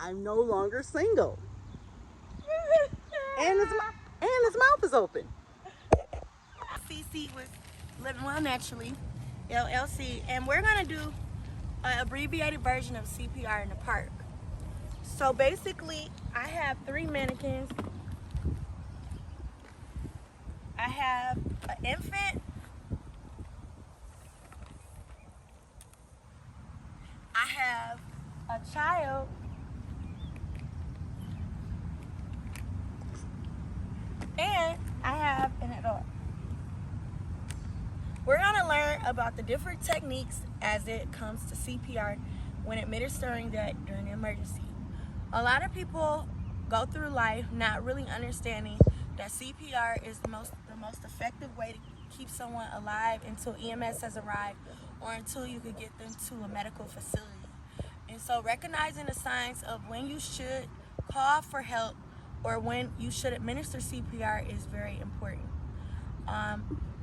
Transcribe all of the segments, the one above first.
I'm no longer single. And his mouth is open. CC was Living Well Naturally, LLC, and we're gonna do an abbreviated version of CPR in the park. So basically, I have 3 mannequins. I have an infant, I have a child, and I have an adult. We're gonna learn about the different techniques as it comes to CPR when administering that during an emergency. A lot of people go through life not really understanding that CPR is the most effective way to keep someone alive until EMS has arrived or until you could get them to a medical facility. And so recognizing the signs of when you should call for help or when you should administer CPR is very important.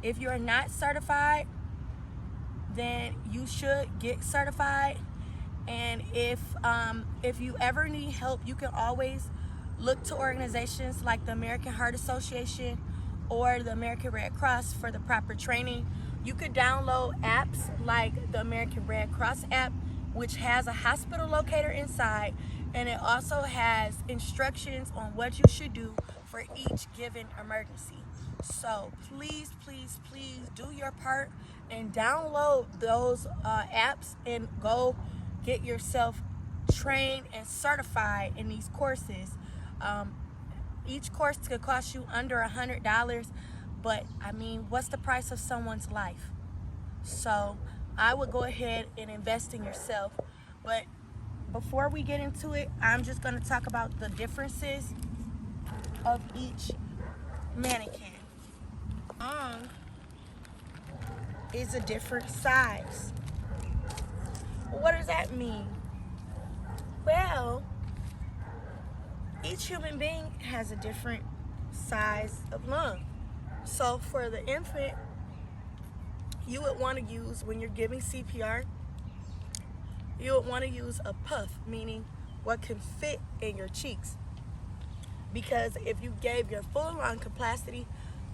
If you're not certified, then you should get certified. And if you ever need help, you can always look to organizations like the American Heart Association or the American Red Cross for the proper training. You could download apps like the American Red Cross app, which has a hospital locator inside, and it also has instructions on what you should do for each given emergency. So please, please, please do your part and download those apps and go get yourself trained and certified in these courses. Each course could cost you under $100, but I mean, what's the price of someone's life? So I would go ahead and invest in yourself. But before we get into it, I'm just going to talk about the differences of each mannequin. Is a different size. What does that mean? Well, each human being has a different size of lung. So for the infant, you would want to use, when you're giving CPR, you would want to use a puff, meaning what can fit in your cheeks. Because if you gave your full lung capacity,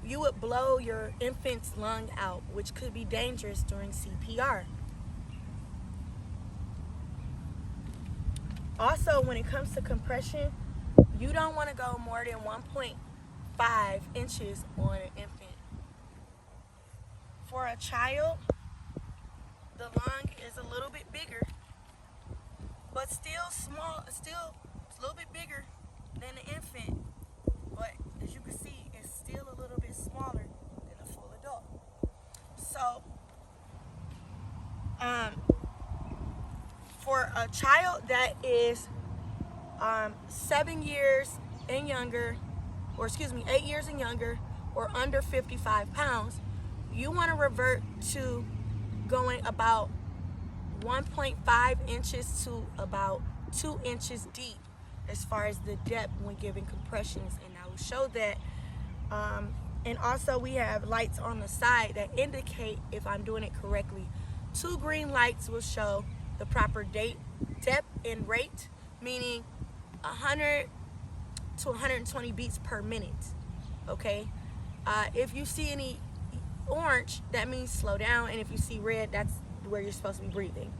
you would blow your infant's lung out, which could be dangerous during CPR. Also, when it comes to compression, you don't want to go more than 1.5 inches on an infant. For a child, the lung is a little bit bigger, but still small, still a little bit bigger than the infant. But as you can see, it's still a little bit smaller than a full adult. So, for a child that is 7 years and younger, or 8 years and younger, or under 55 pounds, you want to revert to going about 1.5 inches to about 2 inches deep as far as the depth when giving compressions, and I will show that. And also we have lights on the side that indicate if I'm doing it correctly. 2 green lights will show the proper depth and rate, meaning 100 to 120 beats per minute. Okay, if you see any orange, that means slow down, and if you see red, that's where you're supposed to be breathing.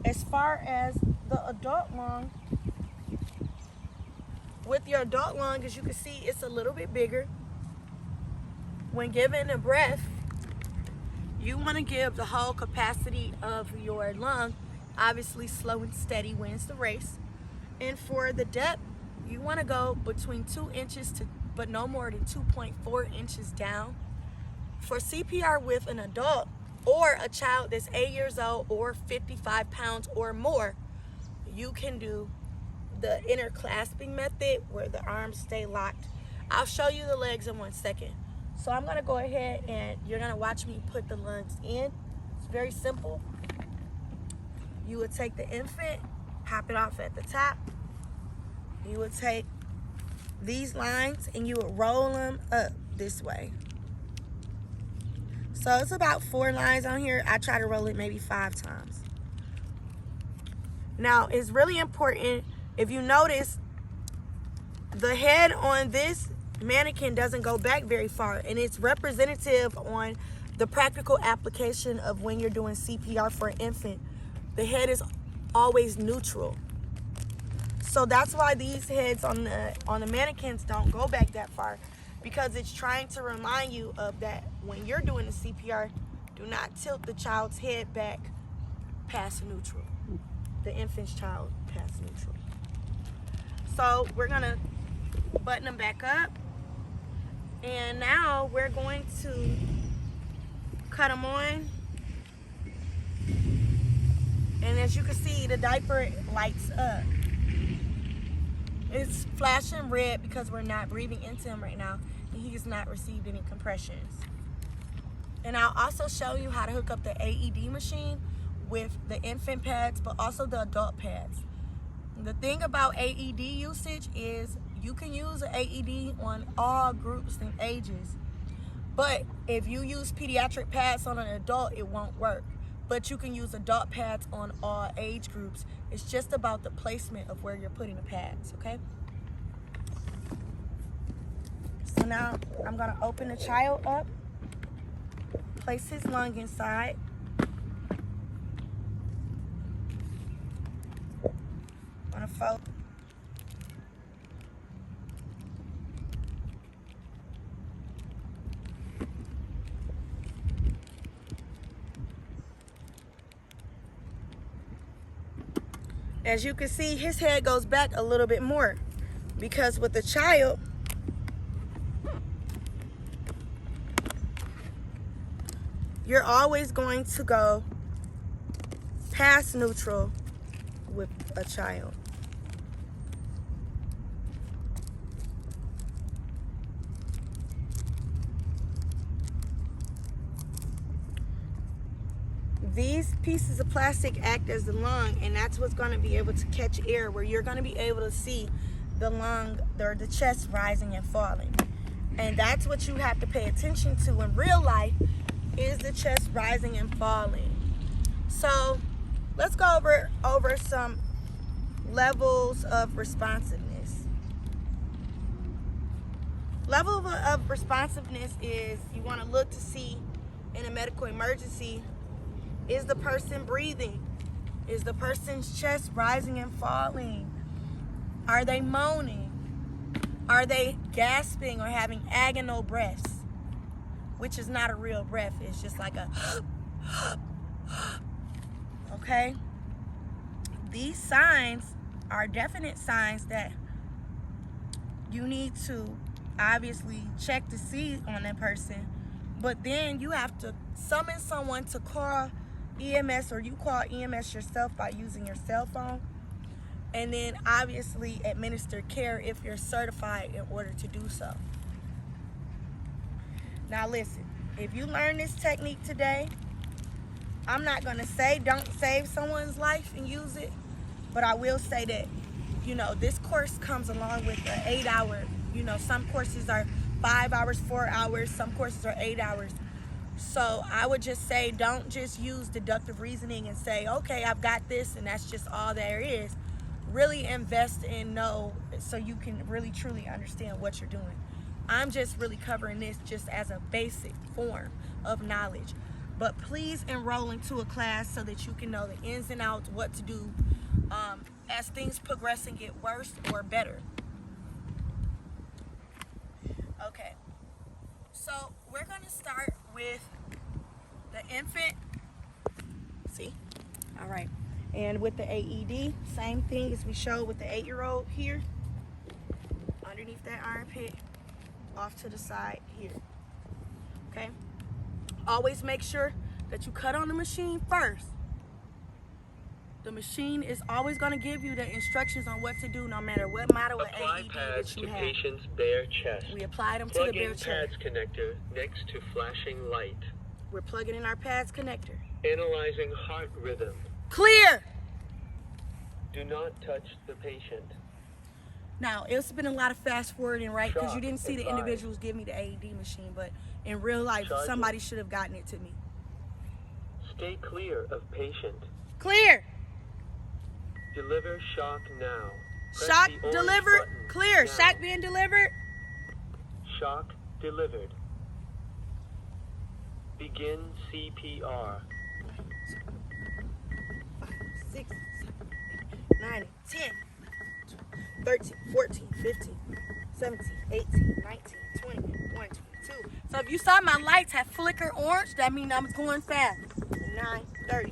As far as the adult lung, with your adult lung, as you can see, it's a little bit bigger. When giving a breath, you want to give the whole capacity of your lung. Obviously, slow and steady wins the race. And for the depth, you want to go between 2 inches to, but no more than 2.4 inches down. For CPR with an adult or a child that's 8 years old or 55 pounds or more, you can do the interclasping method where the arms stay locked. I'll show you the legs in 1 second. So I'm gonna go ahead and you're gonna watch me put the lungs in. It's very simple. You would take the infant, pop it off at the top. You would take these lines and you would roll them up this way. So it's about 4 lines on here. I try to roll it maybe 5 times. Now, it's really important, if you notice, the head on this mannequin doesn't go back very far, and it's representative on the practical application of when you're doing CPR for an infant. The head is always neutral. So that's why these heads on the mannequins don't go back that far, because it's trying to remind you of that when you're doing the CPR, do not tilt the child's head back past neutral. The infant's child past neutral. So we're gonna button them back up, and now we're going to cut them on. And as you can see, the diaper lights up. It's flashing red because we're not breathing into him right now, and he has not received any compressions. And I'll also show you how to hook up the AED machine with the infant pads, but also the adult pads. The thing about AED usage is you can use an AED on all groups and ages, but if you use pediatric pads on an adult, it won't work. But you can use adult pads on all age groups. It's just about the placement of where you're putting the pads, okay? So now I'm gonna open the child up, place his lung inside. I'm gonna fold. As you can see, his head goes back a little bit more, because with the child, you're always going to go past neutral with a child. These pieces of plastic act as the lung, and that's what's going to be able to catch air, where you're going to be able to see the lung or the chest rising and falling. And that's what you have to pay attention to in real life, is the chest rising and falling. So let's go over some levels of responsiveness. Level of responsiveness is you want to look to see in a medical emergency, is the person breathing? Is the person's chest rising and falling? Are they moaning? Are they gasping or having agonal breaths? Which is not a real breath. It's just like a okay? These signs are definite signs that you need to obviously check to see on that person. But then you have to summon someone to call EMS, or you call EMS yourself by using your cell phone, and then obviously administer care if you're certified in order to do so. Now listen, if you learn this technique today, I'm not going to say don't save someone's life and use it, but I will say that, you know, this course comes along with an 8-hour, you know, some courses are 5 hours, 4 hours, some courses are 8 hours. So I would just say, don't just use deductive reasoning and say, okay, I've got this and that's just all there is. Really invest and know, so you can really truly understand what you're doing. I'm just really covering this just as a basic form of knowledge. But please enroll into a class so that you can know the ins and outs, what to do as things progress and get worse or better. Okay, so we're going to start with the infant. See? All right. And with the AED, same thing as we showed with the 8-year-old here. Underneath that armpit, off to the side here. Okay? Always make sure that you cut on the machine first. The machine is always going to give you the instructions on what to do, no matter what model of AED that you have. Patient's bare chest. We apply them to the bare chest. Plug in pads connector next to flashing light. We're plugging in our pads connector. Analyzing heart rhythm. Clear! Do not touch the patient. Now, it's been a lot of fast forwarding, right? Because you didn't see the individuals give me the AED machine, but in real life, somebody should have gotten it to me. Stay clear of patient. Clear! Deliver shock now. Press Shock the orange delivered. button Clear. now. Shock being delivered. Shock delivered. Begin CPR. 6, 7, 8, 9, 10, 13, 14, 15, 17, 18, 19, 20, 21, 22. So if you saw my lights have flicker orange, that means I'm going fast. 9, 30.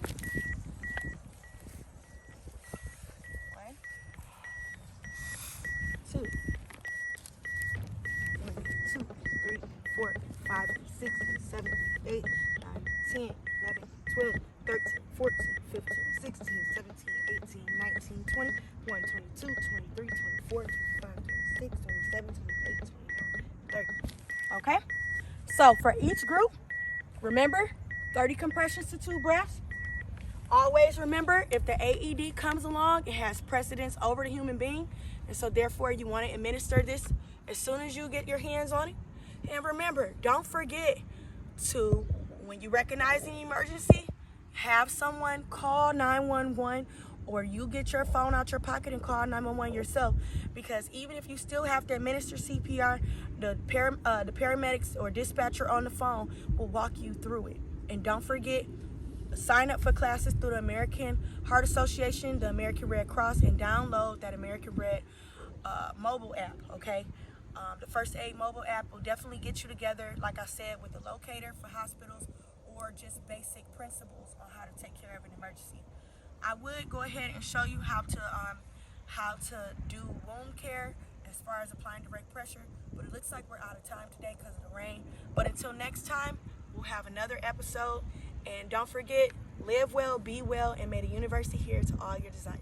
1, 2, 2, 3, 4, 5, 6, 7, 8, 9, 10, 11, 12, 13, 14, 15, 16, 17, 18, 19, 20, 21, 22, 23, 24, 25, 26, 27, 28, 29, 30. Okay? So for each group, remember 30 compressions to 2 breaths. Always remember, if the AED comes along, it has precedence over the human being. And so therefore you want to administer this as soon as you get your hands on it. And remember, don't forget to, when you recognize an emergency, have someone call 911, or you get your phone out your pocket and call 911 yourself. Because even if you still have to administer CPR, the paramedics or dispatcher on the phone will walk you through it. And don't forget, sign up for classes through the American Heart Association, the American Red Cross, and download that American Red mobile app, okay? The First Aid mobile app will definitely get you together, like I said, with a locator for hospitals or just basic principles on how to take care of an emergency. I would go ahead and show you how to do wound care as far as applying direct pressure, but it looks like we're out of time today because of the rain. But until next time, we'll have another episode. And don't forget, live well, be well, and may the universe adhere to all your desires.